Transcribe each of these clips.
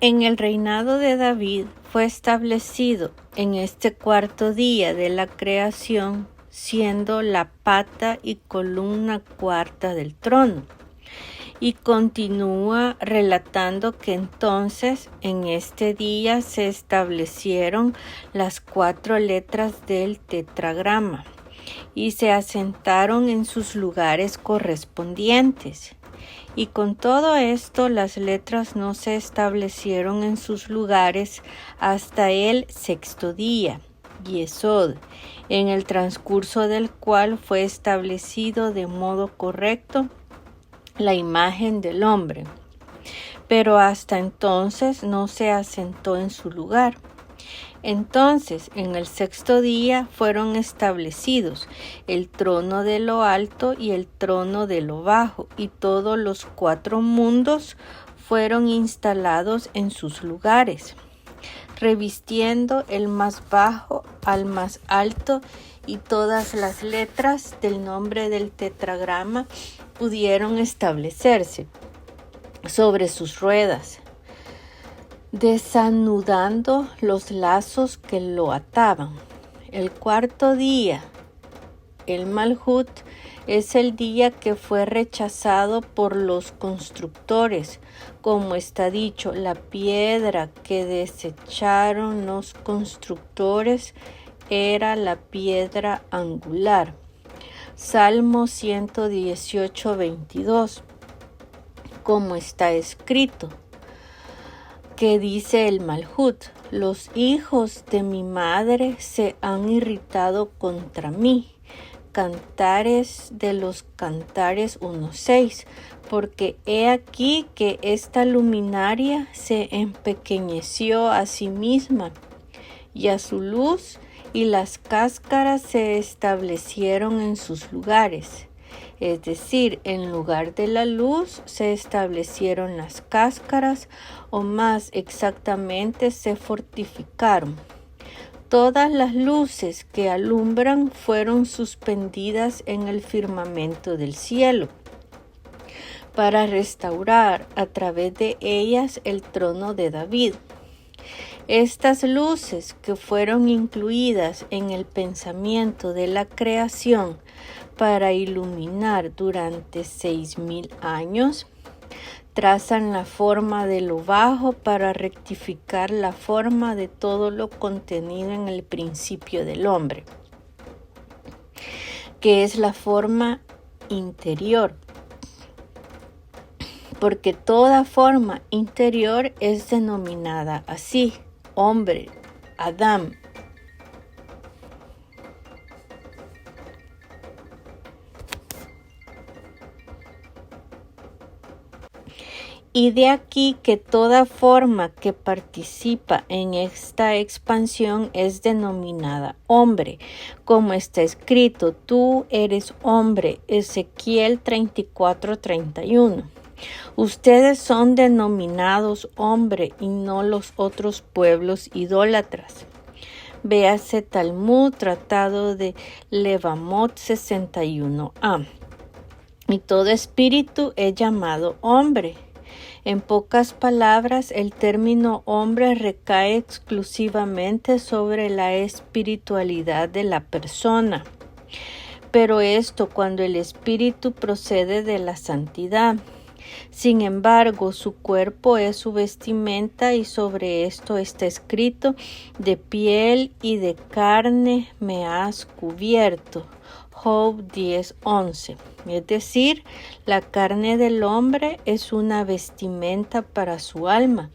En el reinado de David fue establecido en este cuarto día de la creación, siendo la pata y columna cuarta del trono. Y continúa relatando que entonces en este día se establecieron las 4 letras del tetragrama y se asentaron en sus lugares correspondientes. Y con todo esto las letras no se establecieron en sus lugares hasta el 6º día, Yesod, en el transcurso del cual fue establecido de modo correcto la imagen del hombre. Pero hasta entonces no se asentó en su lugar. Entonces, en el 6º día fueron establecidos el trono de lo alto y el trono de lo bajo, y todos los 4 mundos fueron instalados en sus lugares, revistiendo el más bajo al más alto, y todas las letras del nombre del tetragrama pudieron establecerse sobre sus ruedas, desanudando los lazos que lo ataban. El 4º día, el Malhut, es el día que fue rechazado por los constructores, como está dicho, la piedra que desecharon los constructores era la piedra angular. Salmo 118, 22, como está escrito, que dice el Malhut: los hijos de mi madre se han irritado contra mí. Cantares de los Cantares 1:6, porque he aquí que esta luminaria se empequeñeció a sí misma, y a su luz, y las cáscaras se establecieron en sus lugares. Es decir, en lugar de la luz se establecieron las cáscaras, o más exactamente se fortificaron. Todas las luces que alumbran fueron suspendidas en el firmamento del cielo, para restaurar a través de ellas el trono de David. Estas luces, que fueron incluidas en el pensamiento de la creación para iluminar durante 6,000 años, trazan la forma de lo bajo para rectificar la forma de todo lo contenido en el principio del hombre, que es la forma interior, porque toda forma interior es denominada así: hombre, Adán. Y de aquí que toda forma que participa en esta expansión es denominada hombre, como está escrito: tú eres hombre, Ezequiel 34:31. Ustedes son denominados hombre y no los otros pueblos idólatras. Véase Talmud, Tratado de Levamot 61a. Y todo espíritu es llamado hombre. En pocas palabras, el término hombre recae exclusivamente sobre la espiritualidad de la persona. Pero esto cuando el espíritu procede de la santidad. Sin embargo, su cuerpo es su vestimenta, y sobre esto está escrito: de piel y de carne me has cubierto. Job 10:11. Es decir, la carne del hombre es una vestimenta para su alma,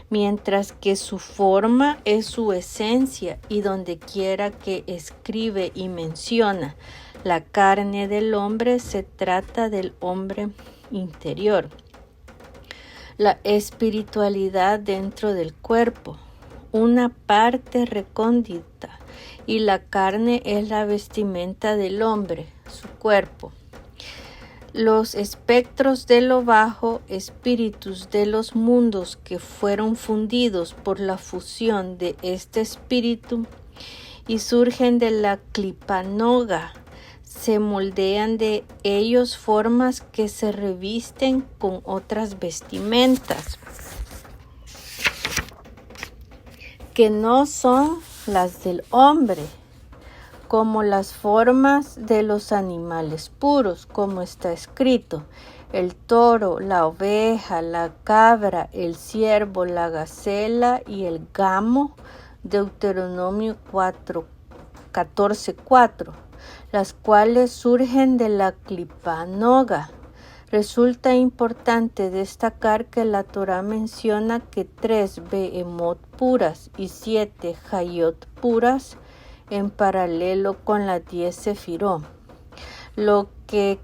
mientras que su forma es su esencia, y donde quiera que escribe y menciona la carne del hombre, se trata del hombre interior, la espiritualidad dentro del cuerpo, una parte recóndita, y la carne es la vestimenta del hombre, su cuerpo. Los espectros de lo bajo, espíritus de los mundos que fueron fundidos por la fusión de este espíritu y surgen de la clipanoga, se moldean de ellos formas que se revisten con otras vestimentas. que no son las del hombre, como las formas de los animales puros, como está escrito: el toro, la oveja, la cabra, el ciervo, la gacela y el gamo, Deuteronomio 14:4, las cuales surgen de la clipa noga. Resulta importante destacar que la Torá menciona que 3 behemot puras y 7 hayot puras en paralelo con las 10 sefirot. Los que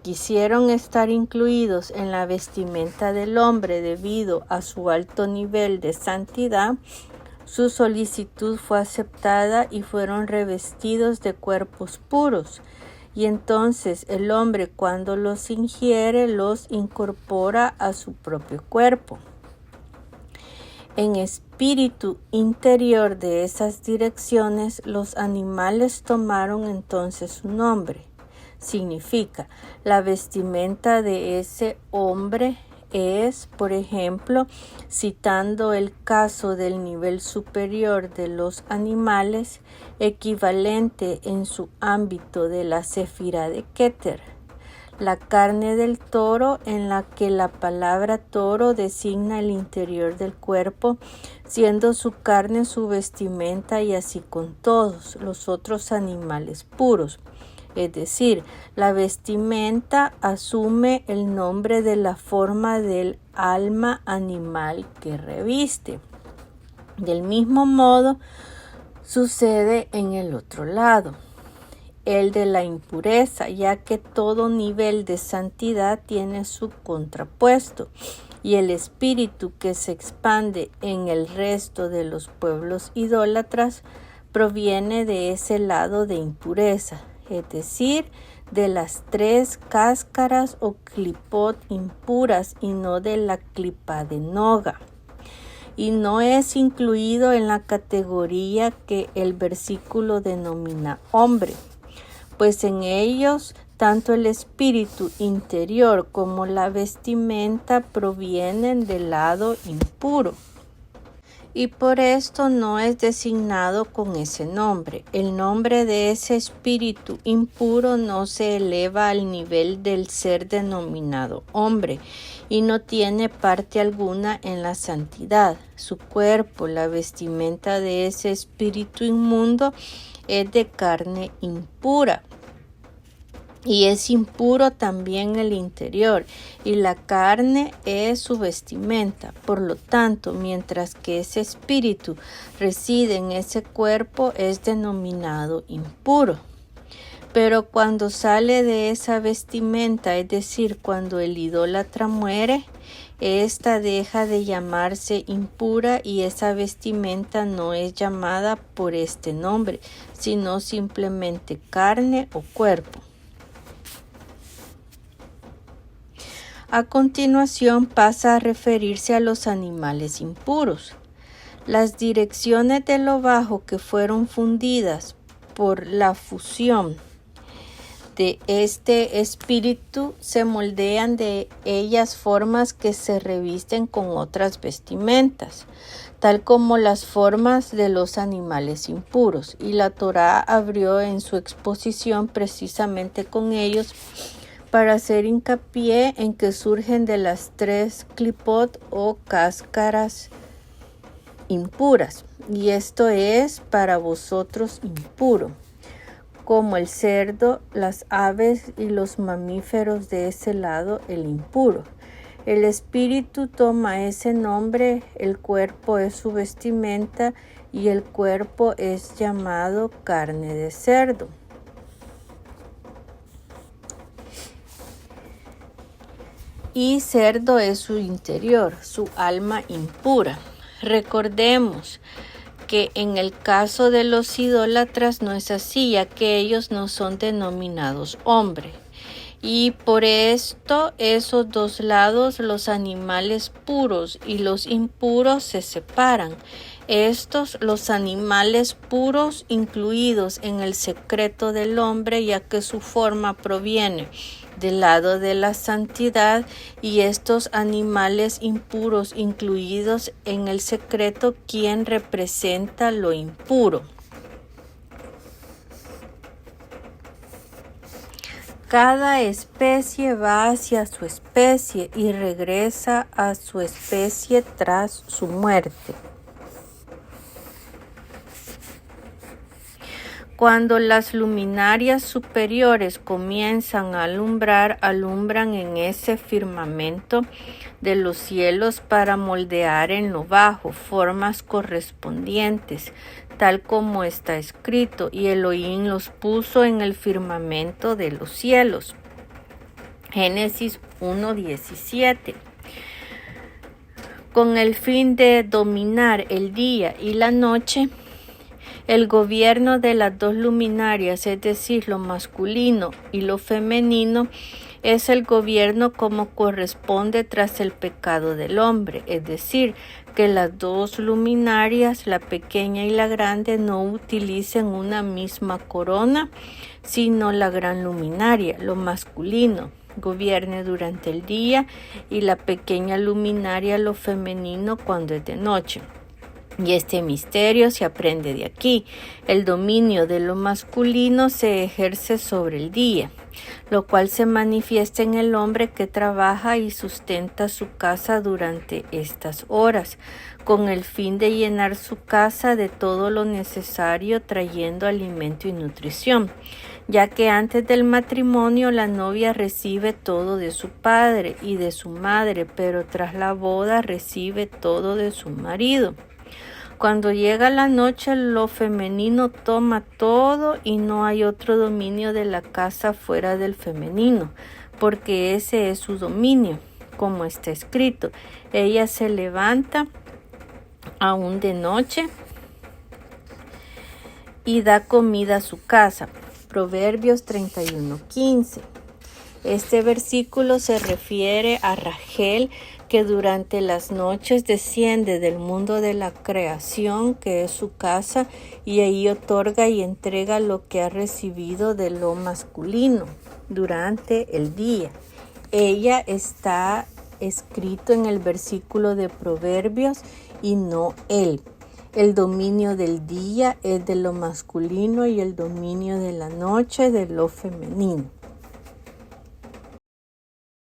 quisieron estar incluidos en la vestimenta del hombre debido a su alto nivel de santidad, su solicitud fue aceptada y fueron revestidos de cuerpos puros. Y entonces el hombre, cuando los ingiere, los incorpora a su propio cuerpo. En espíritu interior de esas direcciones, los animales tomaron entonces su nombre. Significa, la vestimenta de ese hombre es, por ejemplo, citando el caso del nivel superior de los animales, equivalente en su ámbito de la sefira de Keter, la carne del toro, en la que la palabra toro designa el interior del cuerpo, siendo su carne su vestimenta, y así con todos los otros animales puros. Es decir, la vestimenta asume el nombre de la forma del alma animal que reviste. Del mismo modo, sucede en el otro lado, el de la impureza, ya que todo nivel de santidad tiene su contrapuesto, y el espíritu que se expande en el resto de los pueblos idólatras proviene de ese lado de impureza, es decir, de las 3 cáscaras o clipot impuras y no de la clipa de noga. Y no es incluido en la categoría que el versículo denomina hombre, pues en ellos tanto el espíritu interior como la vestimenta provienen del lado impuro. Y por esto no es designado con ese nombre. El nombre de ese espíritu impuro no se eleva al nivel del ser denominado hombre y no tiene parte alguna en la santidad. Su cuerpo, la vestimenta de ese espíritu inmundo, es de carne impura. Y es impuro también el interior, y la carne es su vestimenta. Por lo tanto, mientras que ese espíritu reside en ese cuerpo, es denominado impuro. Pero cuando sale de esa vestimenta, es decir, cuando el idólatra muere, ésta deja de llamarse impura y esa vestimenta no es llamada por este nombre, sino simplemente carne o cuerpo. A continuación pasa a referirse a los animales impuros. Las direcciones de lo bajo que fueron fundidas por la fusión de este espíritu se moldean de ellas formas que se revisten con otras vestimentas, tal como las formas de los animales impuros. Y la Torá abrió en su exposición precisamente con ellos, para hacer hincapié en que surgen de las 3 clipot o cáscaras impuras, y esto es para vosotros impuro, como el cerdo, las aves y los mamíferos de ese lado, el impuro. El espíritu toma ese nombre, el cuerpo es su vestimenta y el cuerpo es llamado carne de cerdo. Y cerdo es su interior, su alma impura. Recordemos que en el caso de los idólatras no es así, ya que ellos no son denominados hombre. Y por esto esos dos lados, los animales puros y los impuros, se separan. Estos, los animales puros, incluidos en el secreto del hombre, ya que su forma proviene del lado de la santidad, y estos animales impuros incluidos en el secreto, quien representa lo impuro. Cada especie va hacia su especie y regresa a su especie tras su muerte. Cuando las luminarias superiores comienzan a alumbrar, alumbran en ese firmamento de los cielos para moldear en lo bajo formas correspondientes, tal como está escrito, y Elohim los puso en el firmamento de los cielos. Génesis 1:17. Con el fin de dominar el día y la noche, el gobierno de las dos luminarias, es decir, lo masculino y lo femenino, es el gobierno como corresponde tras el pecado del hombre, es decir, que las dos luminarias, la pequeña y la grande, no utilicen una misma corona, sino la gran luminaria, lo masculino, gobierne durante el día y la pequeña luminaria, lo femenino, cuando es de noche. Y este misterio se aprende de aquí. El dominio de lo masculino se ejerce sobre el día, lo cual se manifiesta en el hombre que trabaja y sustenta su casa durante estas horas, con el fin de llenar su casa de todo lo necesario, trayendo alimento y nutrición, ya que antes del matrimonio la novia recibe todo de su padre y de su madre, pero tras la boda recibe todo de su marido. Cuando llega la noche, lo femenino toma todo y no hay otro dominio de la casa fuera del femenino, porque ese es su dominio, como está escrito. Ella se levanta aún de noche y da comida a su casa. Proverbios 31:15. Este versículo se refiere a Rachel, que durante las noches desciende del mundo de la creación, que es su casa, y ahí otorga y entrega lo que ha recibido de lo masculino durante el día. Ella está escrito en el versículo de Proverbios y no él. El dominio del día es de lo masculino y el dominio de la noche de lo femenino.